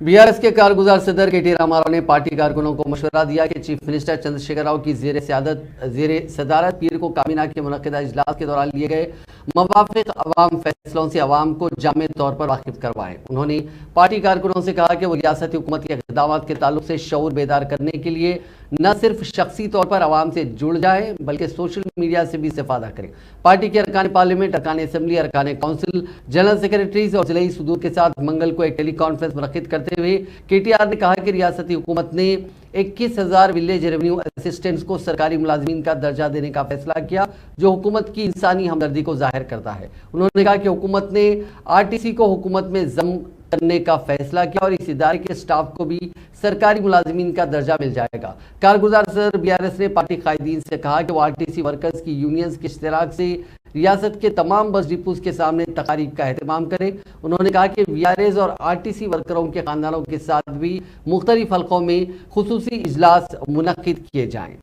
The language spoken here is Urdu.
بی آر ایس کے کارگزار صدر کے ٹی راما نے پارٹی کارکنوں کو مشورہ دیا کہ چیف منسٹر چندرشیکھر راؤ کی زیر صدارت پیر کو کابینہ کے منعقدہ اجلاس کے دوران لیے گئے موافق عوام فیصلوں سے عوام کو جامع طور پر واقف کروائیں۔ انہوں نے پارٹی کارکنوں سے کہا کہ وہ ریاستی حکومت کے اقدامات کے تعلق سے شعور بیدار کرنے کے لیے نہ صرف شخصی طور پر عوام سے جڑ جائیں بلکہ سوشل میڈیا سے بھی استفادہ کریں۔ پارٹی کے ارکان پارلیمنٹ، ارکان اسمبلی، ارکان کونسل، جنرل سیکریٹریز اور ضلعی صدور کے ساتھ منگل کو ایک ٹیلی کانفرنس منعقد کرتے ہوئے کے ٹی آر نے کہا کہ ریاستی حکومت نے 21,000 ولیج ریونیو اسسٹنٹس کو سرکاری ملازمین کا درجہ دینے کا فیصلہ کیا، جو حکومت کی انسانی ہمدردی کو ظاہر کرتا ہے۔ انہوں نے کہا کہ حکومت نے آر ٹی سی کو حکومت میں ضم کرنے کا فیصلہ کیا اور اس ادارے کے سٹاف کو بھی سرکاری ملازمین کا درجہ مل جائے گا۔ کارگزار صدر بی آر ایس نے پارٹی قائدین سے کہا کہ وہ آر ٹی سی ورکرز کی یونینز کے اشتراک سے ریاست کے تمام بس ڈپوز کے سامنے تقاریب کا اہتمام کریں۔ انہوں نے کہا کہ وی آر ایز اور آر ٹی سی ورکروں کے خاندانوں کے ساتھ بھی مختلف حلقوں میں خصوصی اجلاس منعقد کیے جائیں۔